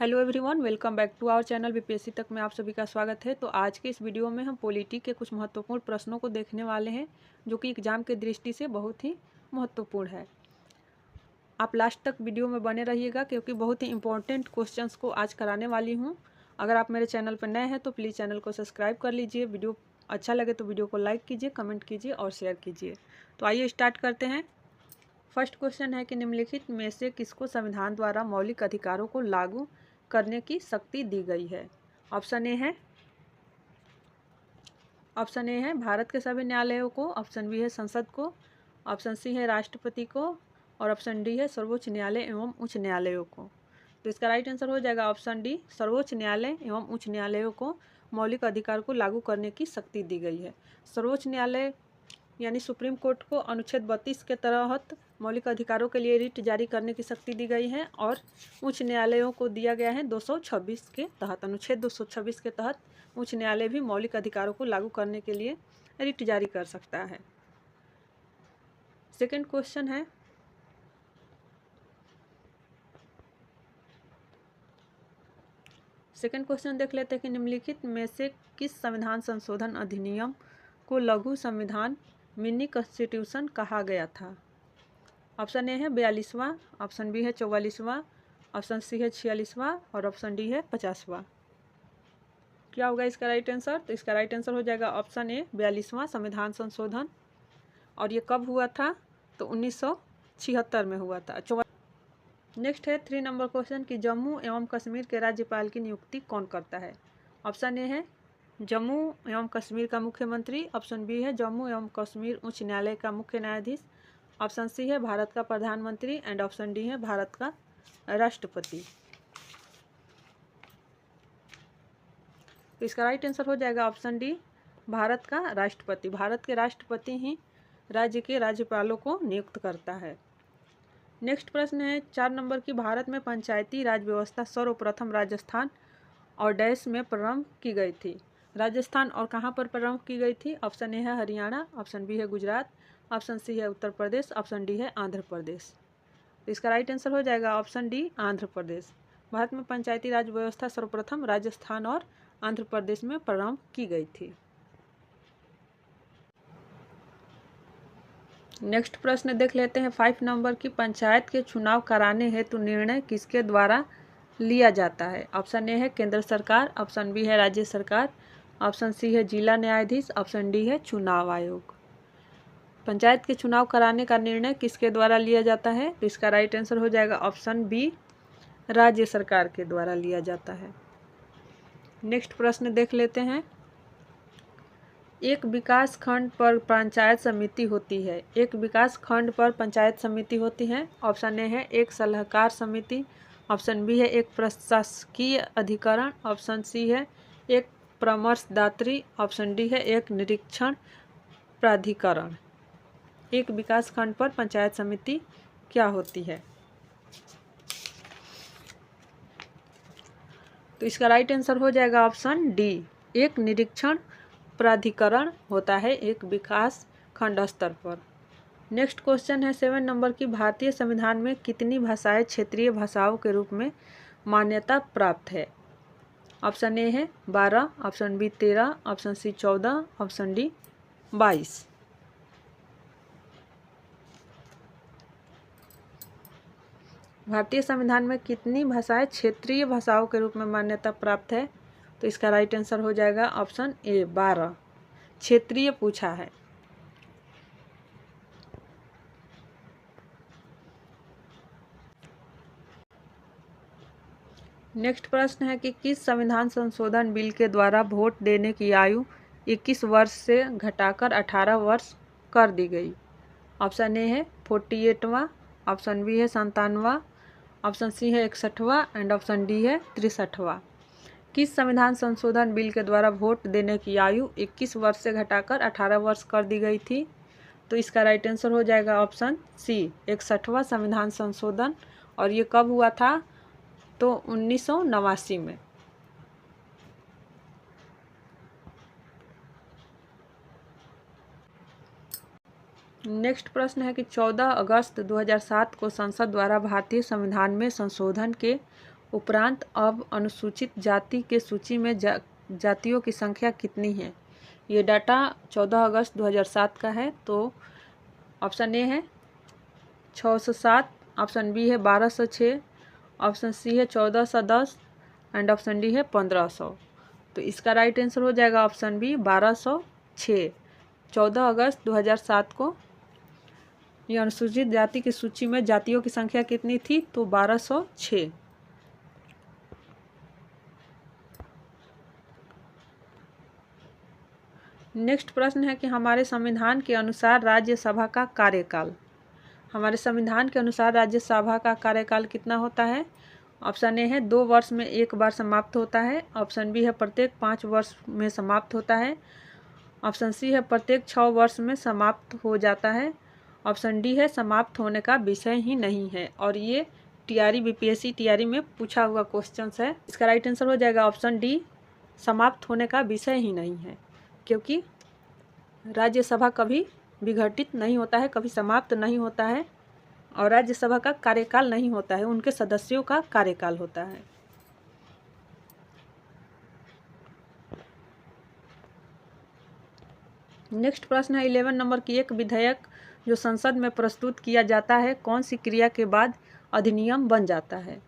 Hello everyone, welcome back to our channel BPSC तक में आप सभी का स्वागत है। तो आज के इस वीडियो में हम पॉलिटी के कुछ महत्वपूर्ण प्रश्नों को देखने वाले हैं जो कि एग्जाम के दृष्टि से बहुत ही महत्वपूर्ण है। आप लास्ट तक वीडियो में बने रहिएगा क्योंकि बहुत ही इंपॉर्टेंट क्वेश्चंस को आज कराने वाली हूँ। अगर आप मेरे चैनल पर नए हैं तो प्लीज़ चैनल को सब्सक्राइब कर लीजिए। वीडियो अच्छा लगे तो वीडियो को लाइक कीजिए, कमेंट कीजिए और शेयर कीजिए। तो आइए स्टार्ट करते हैं। फर्स्ट क्वेश्चन है कि निम्नलिखित में से किसको संविधान द्वारा मौलिक अधिकारों को लागू करने की शक्ति दी गई है। ऑप्शन ए है भारत के सभी न्यायालयों को, ऑप्शन बी है संसद को, ऑप्शन सी है राष्ट्रपति को और ऑप्शन डी है सर्वोच्च न्यायालय एवं उच्च न्यायालयों को। तो इसका राइट आंसर हो जाएगा ऑप्शन डी, सर्वोच्च न्यायालय एवं उच्च न्यायालयों को मौलिक अधिकार को लागू करने की शक्ति दी गई है। सर्वोच्च न्यायालय यानी सुप्रीम कोर्ट को अनुच्छेद 32 के तहत मौलिक अधिकारों के लिए रिट जारी करने की शक्ति दी गई है और उच्च न्यायालयों को दिया गया है 226 के तहत, अनुच्छेद 226 के तहत उच्च न्यायालय भी मौलिक अधिकारों को लागू करने के लिए रिट जारी कर सकता है। सेकंड क्वेश्चन है, सेकंड क्वेश्चन देख लेते हैं कि निम्नलिखित में से किस संविधान संशोधन अधिनियम को लघु संविधान मिनी कॉन्स्टिट्यूशन कहा गया था। ऑप्शन ए है 42वां, ऑप्शन बी है 44वां, ऑप्शन सी है 46वां और ऑप्शन डी है 50वां। क्या होगा इसका राइट आंसर? तो इसका राइट आंसर हो जाएगा ऑप्शन ए 42वां संविधान संशोधन। और ये कब हुआ था? तो 1976 में हुआ था। नेक्स्ट है 3 नंबर क्वेश्चन कि जम्मू एवं कश्मीर के राज्यपाल की नियुक्ति कौन करता है। ऑप्शन ए है जम्मू एवं कश्मीर का मुख्यमंत्री, ऑप्शन बी है जम्मू एवं कश्मीर उच्च न्यायालय का मुख्य न्यायाधीश, ऑप्शन सी है भारत का प्रधानमंत्री एंड ऑप्शन डी है भारत का राष्ट्रपति। तो इसका राइट आंसर हो जाएगा ऑप्शन डी, भारत का राष्ट्रपति। भारत के राष्ट्रपति ही राज्य के राज्यपालों को नियुक्त करता है। नेक्स्ट प्रश्न है 4 नंबर की भारत में पंचायती राज व्यवस्था सर्वप्रथम राजस्थान और डैश में प्रारंभ की गई थी। राजस्थान और कहाँ पर प्रारंभ की गई थी? ऑप्शन ए है हरियाणा, ऑप्शन बी है गुजरात, ऑप्शन सी है उत्तर प्रदेश, ऑप्शन डी है आंध्र प्रदेश। तो इसका राइट आंसर हो जाएगा ऑप्शन डी, आंध्र प्रदेश। भारत में पंचायती राज व्यवस्था सर्वप्रथम राजस्थान और आंध्र प्रदेश में प्रारंभ की गई थी। नेक्स्ट प्रश्न देख लेते हैं 5 नंबर की पंचायत के चुनाव कराने हेतु निर्णय किसके द्वारा लिया जाता है। ऑप्शन ए है केंद्र सरकार, ऑप्शन बी है राज्य सरकार, ऑप्शन सी है जिला न्यायाधीश, ऑप्शन डी है चुनाव आयोग। पंचायत के चुनाव कराने का निर्णय किसके द्वारा लिया जाता है? तो इसका राइट आंसर हो जाएगा ऑप्शन बी, राज्य सरकार के द्वारा लिया जाता है। नेक्स्ट प्रश्न देख लेते हैं, एक विकास खंड पर पंचायत समिति होती है। एक विकास खंड पर पंचायत समिति होती है। ऑप्शन ए है एक सलाहकार समिति, ऑप्शन बी है एक प्रशासकीय अधिकरण, ऑप्शन सी है एक परामर्शदात्री, ऑप्शन डी है एक निरीक्षण प्राधिकरण। एक विकास खंड पर पंचायत समिति क्या होती है? तो इसका राइट आंसर हो जाएगा ऑप्शन डी, एक निरीक्षण प्राधिकरण होता है एक विकास खंड स्तर पर। नेक्स्ट क्वेश्चन है 7 नंबर की भारतीय संविधान में कितनी भाषाएं क्षेत्रीय भाषाओं के रूप में मान्यता प्राप्त है। ऑप्शन ए है 12, option B 13, option C 14, option D 22। भारतीय संविधान में कितनी भाषाएं क्षेत्रीय भाषाओं के रूप में मान्यता प्राप्त है? तो इसका राइट आंसर हो जाएगा ऑप्शन ए 12, क्षेत्रीय पूछा है। नेक्स्ट प्रश्न है कि किस संविधान संशोधन बिल के द्वारा वोट देने की आयु 21 वर्ष से घटाकर 18 वर्ष कर दी गई। ऑप्शन ए है 48वां, ऑप्शन बी है 97वां, ऑप्शन सी है 61वां एंड ऑप्शन डी है 63वां। किस संविधान संशोधन बिल के द्वारा वोट देने की आयु 21 वर्ष से घटाकर 18 वर्ष कर दी गई थी? तो इसका राइट आंसर हो जाएगा ऑप्शन सी, 61वां संविधान संशोधन। और ये कब हुआ था? तो 1989 में। नेक्स्ट प्रश्न है कि 14 अगस्त 2007 को संसद द्वारा भारतीय संविधान में संशोधन के उपरांत अब अनुसूचित जाति के सूची में जातियों की संख्या कितनी है? ये डाटा 14 अगस्त 2007 का है। तो ऑप्शन ए है 607, ऑप्शन बी है 1206, ऑप्शन सी है 1410 एंड ऑप्शन डी है 1500। तो इसका राइट आंसर हो जाएगा ऑप्शन बी 1206। 14 अगस्त 2007 को ये अनुसूचित जाति की सूची में जातियों की संख्या कितनी थी? तो 1206। नेक्स्ट प्रश्न है कि हमारे संविधान के अनुसार राज्यसभा का कार्यकाल, हमारे संविधान के अनुसार राज्यसभा का कार्यकाल कितना होता है? ऑप्शन ए है 2 वर्ष में एक बार समाप्त होता है, ऑप्शन बी है प्रत्येक 5 वर्ष में समाप्त होता है, ऑप्शन सी है प्रत्येक 6 वर्ष में समाप्त हो जाता है, ऑप्शन डी है समाप्त होने का विषय ही नहीं है। और ये टीआरई बीपीएससी टीआरई में पूछा हुआ क्वेश्चन है। इसका राइट आंसर हो जाएगा ऑप्शन डी, समाप्त होने का विषय ही नहीं है, क्योंकि राज्यसभा कभी विघटित नहीं होता है, कभी समाप्त नहीं होता है, और राज्यसभा का कार्यकाल नहीं होता है, उनके सदस्यों का कार्यकाल होता है। नेक्स्ट प्रश्न है 11 नंबर की, एक विधेयक जो संसद में प्रस्तुत किया जाता है कौन सी क्रिया के बाद अधिनियम बन जाता है?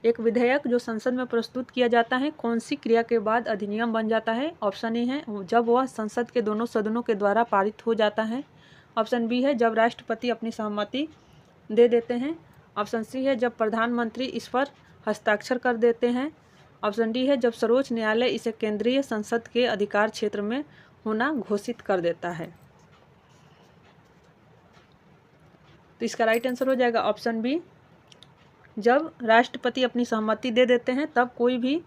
एक विधेयक जो संसद में प्रस्तुत किया जाता है कौन सी क्रिया के बाद अधिनियम बन जाता है? ऑप्शन ए है जब वह संसद के दोनों सदनों के द्वारा पारित हो जाता है, ऑप्शन बी है जब राष्ट्रपति अपनी सहमति दे देते हैं, ऑप्शन सी है जब प्रधानमंत्री इस पर हस्ताक्षर कर देते हैं, ऑप्शन डी है जब सर्वोच्च न्यायालय इसे केंद्रीय संसद के अधिकार क्षेत्र में होना घोषित कर देता है। तो इसका राइट आंसर हो जाएगा ऑप्शन बी, जब राष्ट्रपति अपनी सहमति दे देते हैं तब कोई भी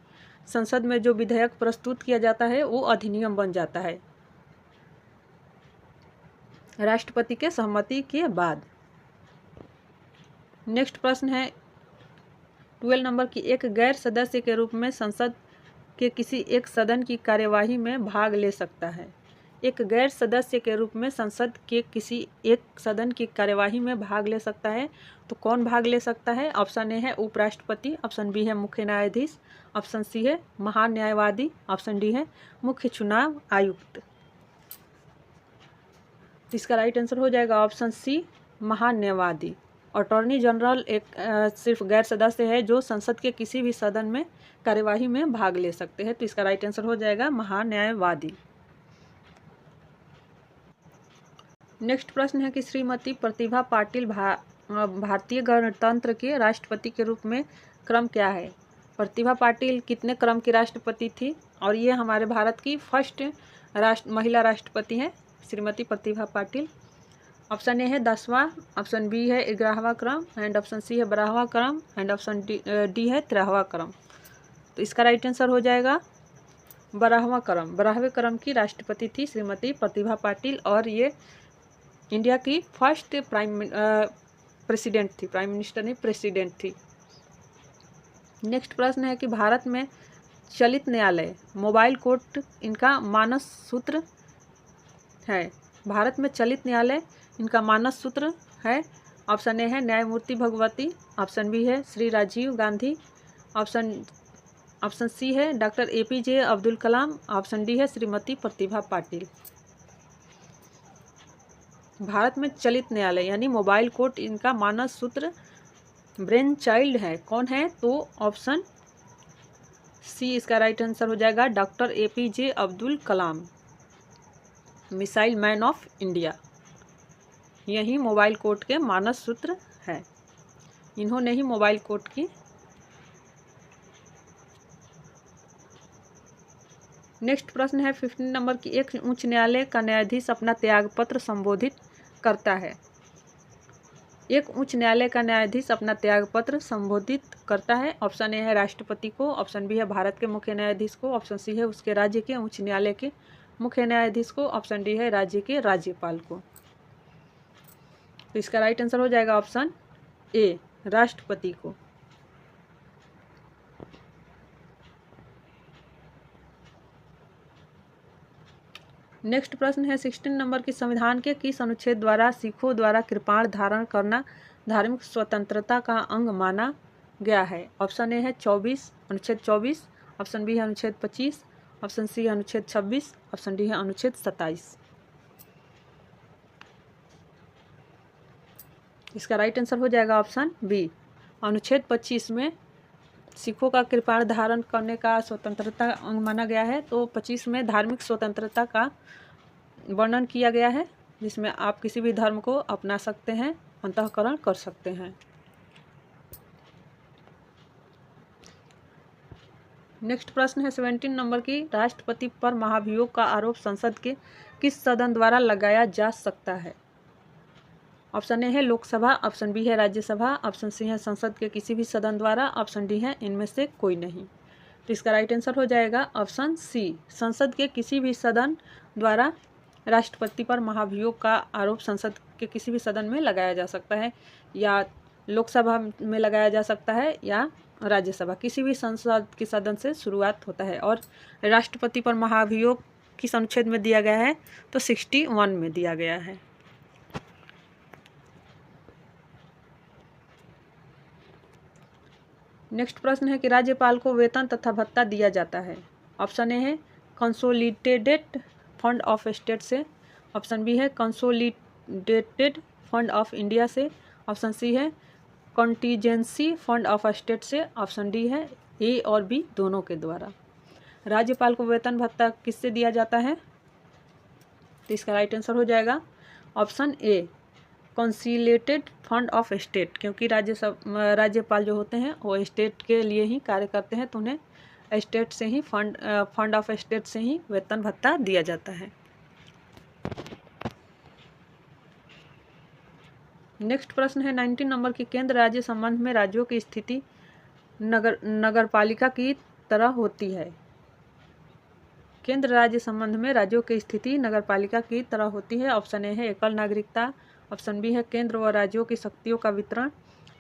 संसद में जो विधेयक प्रस्तुत किया जाता है वो अधिनियम बन जाता है, राष्ट्रपति के सहमति के बाद। नेक्स्ट प्रश्न है 12 नंबर की, एक गैर सदस्य के रूप में संसद के किसी एक सदन की कार्यवाही में भाग ले सकता है? एक गैर सदस्य के रूप में संसद के किसी एक सदन की कार्यवाही में भाग ले सकता है, तो कौन भाग ले सकता है? ऑप्शन ए है उपराष्ट्रपति, ऑप्शन बी है मुख्य न्यायाधीश, ऑप्शन सी है महान्यायवादी, ऑप्शन डी है मुख्य चुनाव आयुक्त। इसका राइट आंसर हो जाएगा ऑप्शन सी, महान्यायवादी। अटॉर्नी जनरल एक सिर्फ गैर सदस्य है जो संसद के किसी भी सदन में कार्यवाही में भाग ले सकते हैं, तो इसका राइट आंसर हो जाएगा महान्यायवादी। नेक्स्ट प्रश्न है कि श्रीमती प्रतिभा पाटिल भारतीय गणतंत्र के राष्ट्रपति के रूप में क्रम क्या है? प्रतिभा पाटिल कितने क्रम की राष्ट्रपति थी? और ये हमारे भारत की फर्स्ट महिला राष्ट्रपति हैं श्रीमती प्रतिभा पाटिल। ऑप्शन ए है 10वां, ऑप्शन बी है 11वां क्रम एंड ऑप्शन सी है 12वां क्रम एंड ऑप्शन डी है 13वां क्रम। तो इसका राइट आंसर हो जाएगा 12वां क्रम। 12वें क्रम की राष्ट्रपति थी श्रीमती प्रतिभा पाटिल, और ये इंडिया की फर्स्ट प्रेसिडेंट थी, प्राइम मिनिस्टर नहीं प्रेसिडेंट थी। नेक्स्ट प्रश्न है कि भारत में चलित न्यायालय मोबाइल कोर्ट इनका मानस सूत्र है। भारत में चलित न्यायालय इनका मानस सूत्र है। ऑप्शन ए है न्यायमूर्ति भगवती, ऑप्शन बी है श्री राजीव गांधी, ऑप्शन सी है doctor APJ Abdul Kalam, option D है श्रीमती प्रतिभा पाटिल। भारत में चलित न्यायालय यानी मोबाइल कोर्ट इनका मानस सूत्र ब्रेन चाइल्ड है। कौन है? तो ऑप्शन सी इसका राइट आंसर हो जाएगा doctor APJ Abdul Kalam, missile man of India. यही मोबाइल कोर्ट के मानस सूत्र है, इन्होंने ही मोबाइल कोर्ट की। नेक्स्ट प्रश्न है 15 नंबर की, एक उच्च न्यायालय का न्यायाधीश अपना त्यागपत्र संबोधित करता है। एक उच्च न्यायालय का न्यायाधीश अपना त्यागपत्र संबोधित करता है। ऑप्शन ए है राष्ट्रपति को, ऑप्शन बी है भारत के मुख्य न्यायाधीश को, ऑप्शन सी है उसके राज्य के उच्च न्यायालय के मुख्य न्यायाधीश को, ऑप्शन डी है राज्य के राज्यपाल को। तो इसका राइट आंसर हो जाएगा ऑप्शन ए, राष्ट्रपति को। नेक्स्ट प्रश्न है 16 नंबर की, संविधान के किस अनुच्छेद द्वारा सिखों द्वारा कृपाण धारण करना धार्मिक स्वतंत्रता का अंग माना गया है? ऑप्शन ए है 24, अनुच्छेद 24, ऑप्शन बी है अनुच्छेद 25, ऑप्शन सी है अनुच्छेद 26, ऑप्शन डी है अनुच्छेद 27। इसका राइट आंसर हो जाएगा ऑप्शन बी। अनुच्छेद 25 में सिखों का कृपाण धारण करने का स्वतंत्रता अंग माना गया है। तो 25 में धार्मिक स्वतंत्रता का वर्णन किया गया है, जिसमें आप किसी भी धर्म को अपना सकते हैं, अंतःकरण कर सकते हैं। नेक्स्ट प्रश्न है 17 नंबर की, राष्ट्रपति पर महाभियोग का आरोप संसद के किस सदन द्वारा लगाया जा सकता है? ऑप्शन ए है लोकसभा, ऑप्शन बी है राज्यसभा, ऑप्शन सी है संसद के किसी भी सदन द्वारा, ऑप्शन डी है इनमें से कोई नहीं। तो इसका राइट आंसर हो जाएगा ऑप्शन सी, संसद के किसी भी सदन द्वारा राष्ट्रपति पर महाभियोग का आरोप संसद के किसी भी सदन में लगाया जा सकता है, या लोकसभा में लगाया जा सकता है या राज्यसभा, किसी भी संसद के सदन से शुरुआत होता है। और राष्ट्रपति पर महाभियोग किस अनुच्छेद में दिया गया है? तो 61 में दिया गया है। नेक्स्ट प्रश्न है कि राज्यपाल को वेतन तथा भत्ता दिया जाता है। ऑप्शन ए है कंसोलिडेटेड फंड ऑफ स्टेट से, ऑप्शन बी है कंसोलिडेटेड फंड ऑफ इंडिया से, ऑप्शन सी है कॉन्टीजेंसी फंड ऑफ स्टेट से, ऑप्शन डी है ए और बी दोनों के द्वारा। राज्यपाल को वेतन भत्ता किससे दिया जाता है? तो इसका राइट आंसर हो जाएगा option A, consolidated fund of state, क्योंकि राज्यपाल जो होते हैं वो स्टेट के लिए ही कार्य करते हैं, तो उन्हें स्टेट से ही फंड ऑफ स्टेट से ही वेतन भत्ता दिया जाता है। नेक्स्ट प्रश्न है 19 नंबर की, केंद्र राज्य संबंध में राज्यों की स्थिति नगरपालिका की तरह होती है। केंद्र राज्य संबंध में राज्यों की स्थिति नगरपालिका की तरह होती है। ऑप्शन ए है एकल नागरिकता, ऑप्शन बी है केंद्र व राज्यों की शक्तियों का वितरण,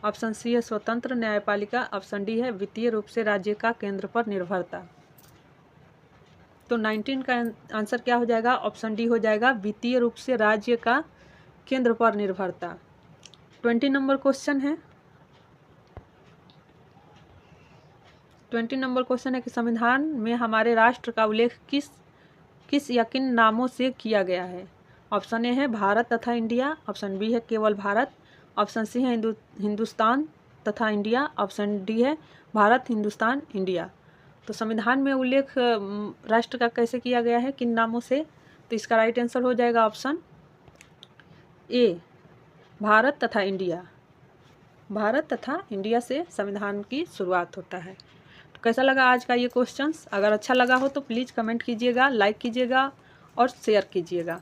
ऑप्शन सी है स्वतंत्र न्यायपालिका, ऑप्शन डी है वित्तीय रूप से राज्य का केंद्र पर निर्भरता। तो 19 का आंसर क्या हो जाएगा? ऑप्शन डी हो जाएगा, वित्तीय रूप से राज्य का केंद्र पर निर्भरता। 20 नंबर क्वेश्चन है, 20 नंबर क्वेश्चन है कि संविधान में हमारे राष्ट्र का उल्लेख किस या किन नामों से किया गया है? ऑप्शन ए है भारत तथा इंडिया, ऑप्शन बी है केवल भारत, ऑप्शन सी है हिंदुस्तान तथा इंडिया, ऑप्शन डी है भारत हिंदुस्तान इंडिया। तो संविधान में उल्लेख राष्ट्र का कैसे किया गया है, किन नामों से? तो इसका राइट आंसर हो जाएगा ऑप्शन ए, भारत तथा इंडिया। भारत तथा इंडिया से संविधान की शुरुआत होता है। तो कैसा लगा आज का ये क्वेश्चंस? अगर अच्छा लगा हो तो प्लीज़ कमेंट कीजिएगा, लाइक कीजिएगा और शेयर कीजिएगा।